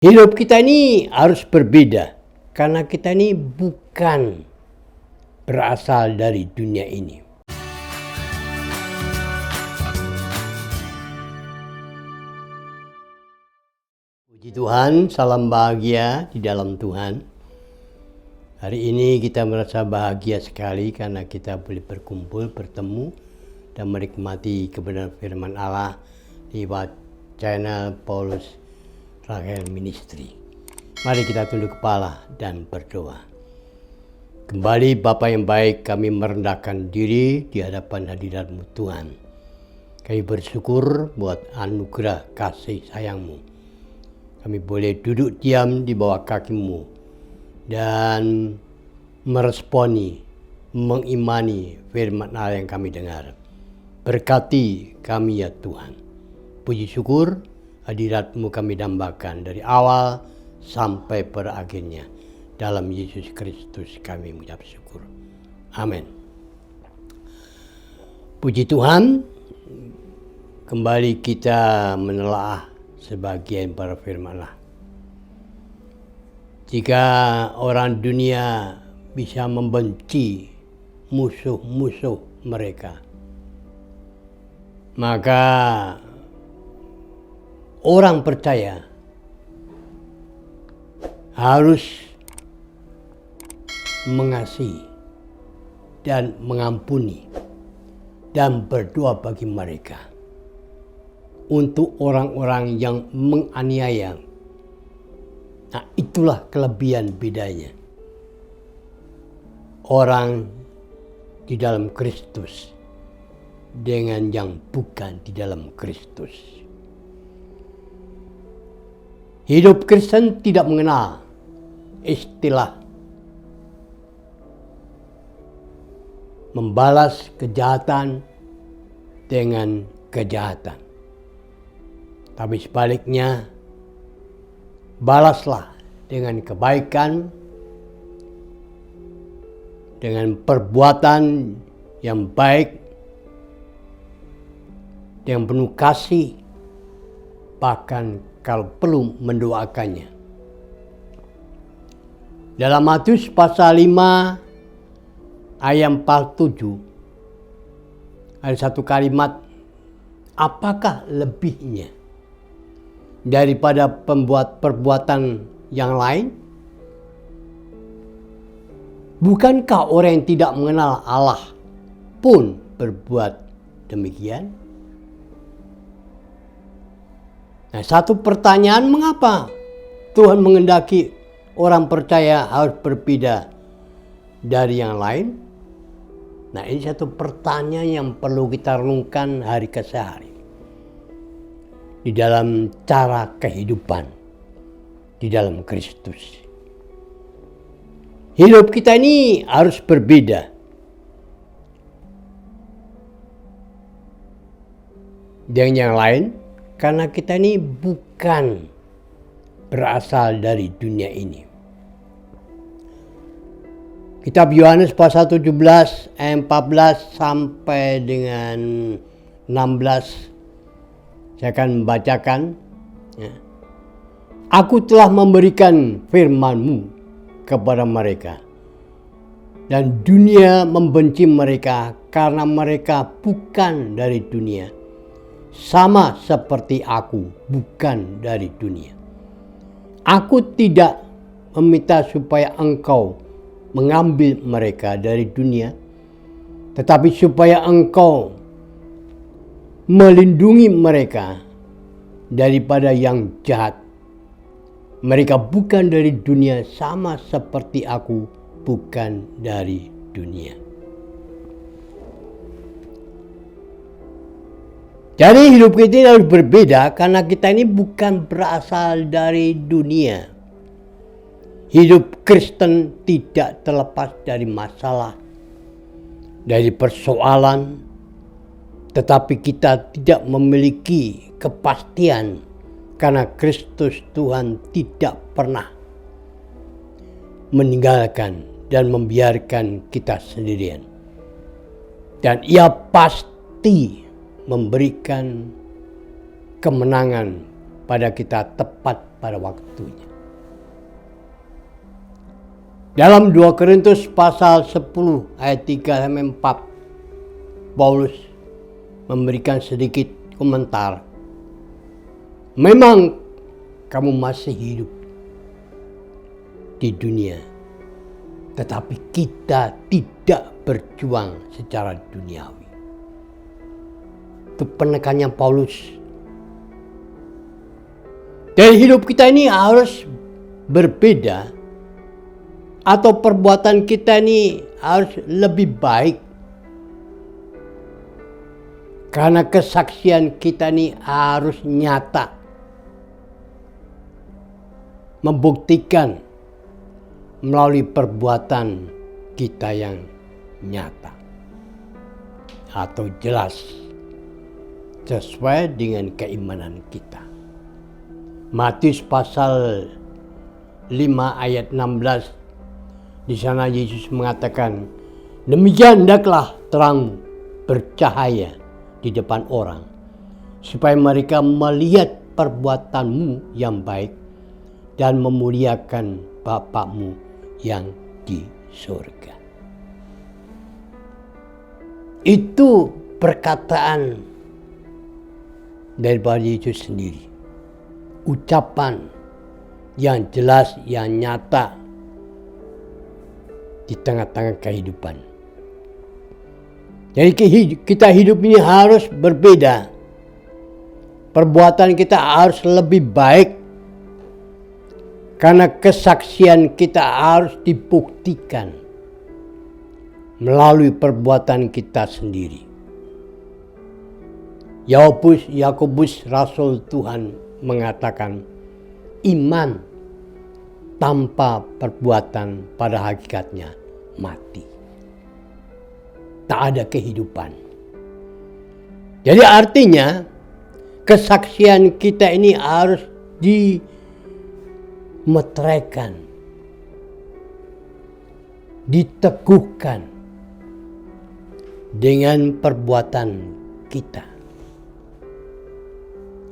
Hidup kita ini harus berbeda karena kita ini bukan berasal dari dunia ini. Puji Tuhan, salam bahagia di dalam Tuhan. Hari ini kita merasa bahagia sekali karena kita boleh berkumpul, bertemu, dan menikmati kebenaran firman Allah lewat channel Paulus Rachel Ministry. Mari kita tunduk kepala dan berdoa. Kembali Bapa yang baik, kami merendahkan diri di hadapan hadirat-Mu Tuhan. Kami bersyukur buat anugerah kasih sayang-Mu. Kami boleh duduk diam di bawah kaki-Mu dan meresponi, mengimani firman Allah yang kami dengar. Berkati kami ya Tuhan. Puji syukur hadirat-Mu kami dambakan dari awal sampai pada akhirnya. Dalam Yesus Kristus kami mengucap syukur. Amin. Puji Tuhan, kembali kita menelaah sebagian para firman Allah. Jika orang dunia bisa membenci musuh-musuh mereka, maka orang percaya harus mengasihi dan mengampuni dan berdoa bagi mereka. Untuk orang-orang yang menganiaya. Nah, itulah kelebihan bedanya. Orang di dalam Kristus dengan yang bukan di dalam Kristus. Hidup Kristen tidak mengenal istilah membalas kejahatan dengan kejahatan. Tapi sebaliknya, balaslah dengan kebaikan, dengan perbuatan yang baik, dengan penuh kasih, bahkan kalau perlu mendoakannya. Dalam Matius pasal 5 ayat 47 ada satu kalimat, apakah lebihnya daripada pembuat perbuatan yang lain? Bukankah orang yang tidak mengenal Allah pun berbuat demikian? Nah, satu pertanyaan, mengapa Tuhan mengendaki orang percaya harus berbeda dari yang lain? Nah, ini satu pertanyaan yang perlu kita renungkan hari ke hari. Di dalam cara kehidupan di dalam Kristus. Hidup kita ini harus berbeda. Dengan yang lain, karena kita ini bukan berasal dari dunia ini. Kitab Yohanes pasal 17 ayat 14 sampai dengan 16. Saya akan membacakan. Aku telah memberikan firman-Mu kepada mereka. Dan dunia membenci mereka karena mereka bukan dari dunia. Sama seperti aku bukan dari dunia. Aku tidak meminta supaya engkau mengambil mereka dari dunia. Tetapi supaya engkau melindungi mereka daripada yang jahat. Mereka bukan dari dunia, sama seperti aku bukan dari dunia. Jadi hidup kita harus berbeda karena kita ini bukan berasal dari dunia. Hidup Kristen tidak terlepas dari masalah, dari persoalan, tetapi kita tidak memiliki kepastian karena Kristus Tuhan tidak pernah meninggalkan dan membiarkan kita sendirian. Dan Ia pasti memberikan kemenangan pada kita tepat pada waktunya. Dalam 2 Korintus pasal 10 ayat 3-4, Paulus memberikan sedikit komentar. Memang kamu masih hidup di dunia, tetapi kita tidak berjuang secara duniawi. Itu penekannya Paulus. Dan hidup kita ini harus berbeda, atau perbuatan kita ini harus lebih baik. Karena kesaksian kita ini harus nyata. Membuktikan melalui perbuatan kita yang nyata atau jelas sesuai dengan keimanan kita. Matius pasal 5 ayat 16, di sana Yesus mengatakan, demikian hendaklah terang bercahaya di depan orang, supaya mereka melihat perbuatanmu yang baik dan memuliakan Bapakmu yang di surga. Itu perkataan daripada Yesus sendiri. Ucapan yang jelas, yang nyata di tengah-tengah kehidupan. Jadi kita hidup ini harus berbeda. Perbuatan kita harus lebih baik. Karena kesaksian kita harus dibuktikan melalui perbuatan kita sendiri. Yakobus Rasul Tuhan mengatakan, iman tanpa perbuatan pada hakikatnya mati. Tak ada kehidupan. Jadi artinya kesaksian kita ini harus dimeteraikan, diteguhkan dengan perbuatan kita.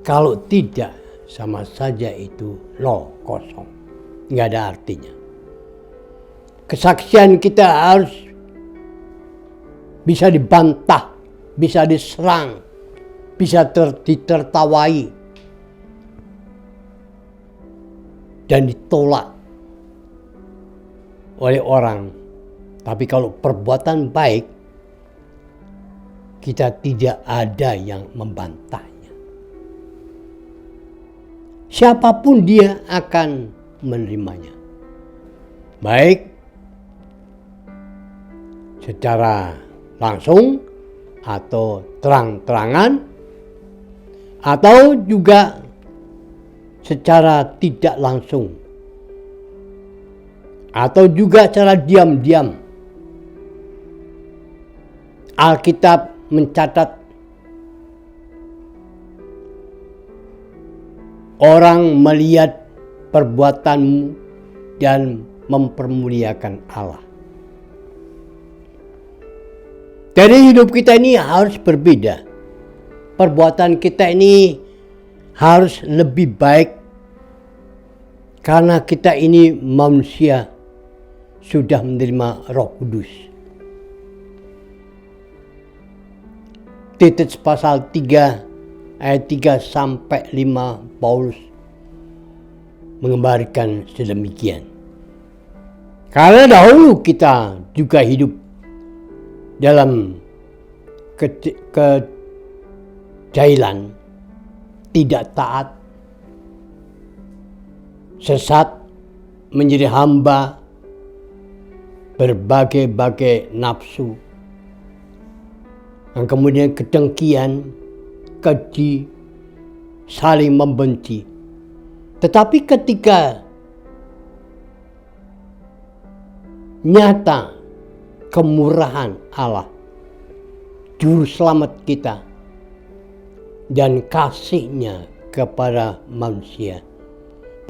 Kalau tidak, sama saja itu kosong, nggak ada artinya. Kesaksian kita harus bisa dibantah, bisa diserang, bisa ditertawai, dan ditolak oleh orang. Tapi kalau perbuatan baik, kita tidak ada yang membantahnya. Siapapun dia akan menerimanya. Baik secara langsung atau terang-terangan, atau juga secara tidak langsung, atau juga secara diam-diam. Alkitab mencatat orang melihat perbuatanmu dan mempermuliakan Allah. Dari hidup kita ini harus berbeda. Perbuatan kita ini harus lebih baik. Karena kita ini manusia sudah menerima Roh Kudus. Titus pasal 3 ayat 3-5 Paulus menggambarkan sedemikian. Karena dahulu kita juga hidup dalam kejahilan, tidak taat, sesat, menjadi hamba berbagai-bagai nafsu, dan kemudian kedengkian, keji, saling membenci. Tetapi ketika nyata kemurahan Allah, Juru Selamat kita, dan kasih-Nya kepada manusia,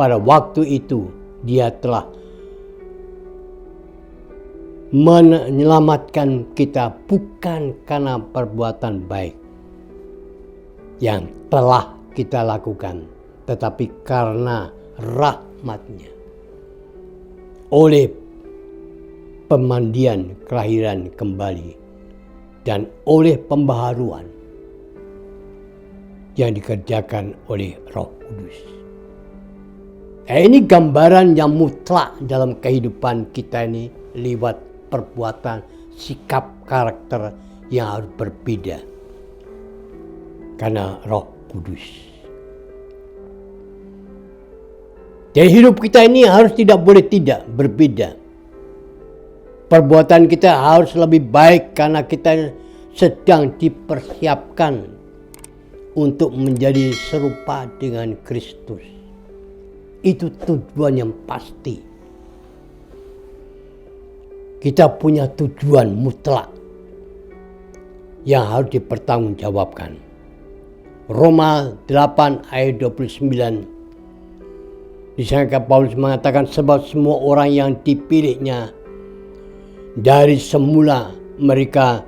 pada waktu itu Dia telah menyelamatkan kita bukan karena perbuatan baik yang telah kita lakukan, tetapi karena rahmat-Nya, oleh pemandian kelahiran kembali, dan oleh pembaharuan yang dikerjakan oleh Roh Kudus. Ini gambaran yang mutlak dalam kehidupan kita ini lewat perbuatan, sikap, karakter yang harus berbeda karena Roh Kudus. Jadi hidup kita ini harus tidak boleh tidak berbeda. Perbuatan kita harus lebih baik karena kita sedang dipersiapkan untuk menjadi serupa dengan Kristus. Itu tujuan yang pasti. Kita punya tujuan mutlak yang harus dipertanggungjawabkan. Roma 8 ayat 29. Di sana Paulus mengatakan, sebab semua orang yang dipilihnya dari semula mereka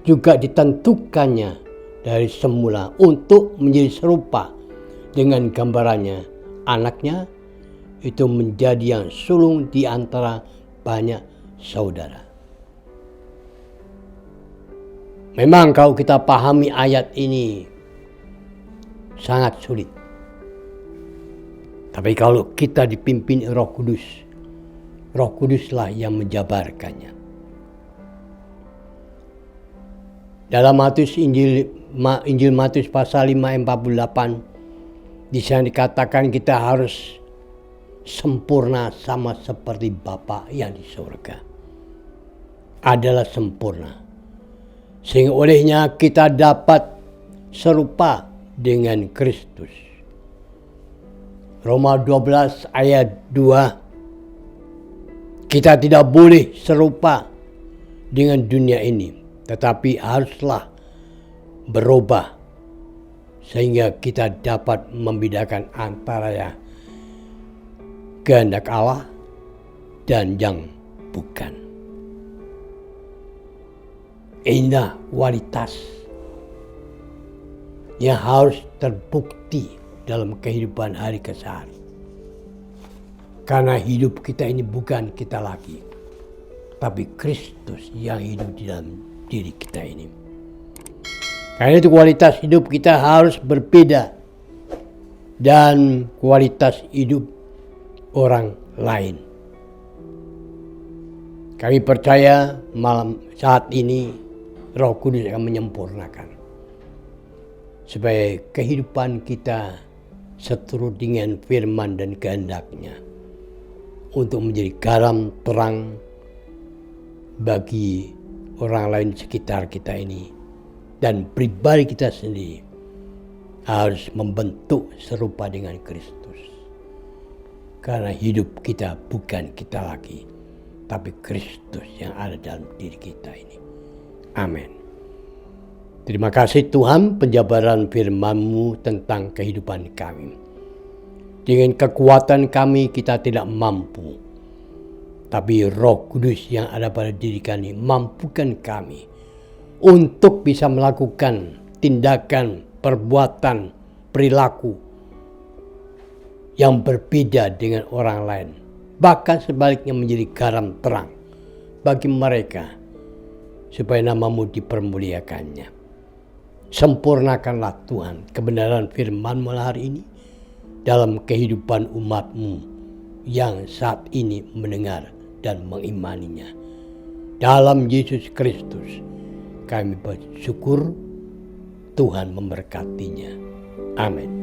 juga ditentukannya dari semula untuk menjadi serupa dengan gambarannya, anaknya itu menjadi yang sulung di antara banyak saudara. Memang kalau kita pahami ayat ini sangat sulit. Tapi kalau kita dipimpin Roh Kudus, Roh Kuduslah yang menjabarkannya. Dalam Injil Matius pasal 5 ayat 48, di sana dikatakan kita harus sempurna sama seperti Bapa yang di surga adalah sempurna. Sehingga olehnya kita dapat serupa dengan Kristus. Roma 12 ayat 2, kita tidak boleh serupa dengan dunia ini, tetapi haruslah berubah sehingga kita dapat membedakan antara kehendak Allah dan yang bukan. Inilah kualitas yang harus terbukti dalam kehidupan hari ke hari. Karena hidup kita ini bukan kita lagi, tapi Kristus yang hidup di dalam diri kita ini. Karena itu kualitas hidup kita harus berbeda dan kualitas hidup orang lain. Kami percaya malam saat ini Roh Kudus akan menyempurnakan supaya kehidupan kita seturut dengan firman dan kehendak-Nya untuk menjadi garam terang bagi orang lain di sekitar kita ini, dan pribadi kita sendiri harus membentuk serupa dengan Kristus. Karena hidup kita bukan kita lagi, tapi Kristus yang ada dalam diri kita ini. Amin. Terima kasih Tuhan penjabaran firman-Mu tentang kehidupan kami. Dengan kekuatan kami kita tidak mampu, tapi Roh Kudus yang ada pada diri kami mampukan kami untuk bisa melakukan tindakan, perbuatan, perilaku yang berbeda dengan orang lain. Bahkan sebaliknya menjadi garam terang bagi mereka supaya nama-Mu dipermuliakannya. Sempurnakanlah Tuhan kebenaran firman-Mu hari ini dalam kehidupan umat-Mu yang saat ini mendengar dan mengimaninya. Dalam Yesus Kristus kami bersyukur, Tuhan memberkatinya. Amin.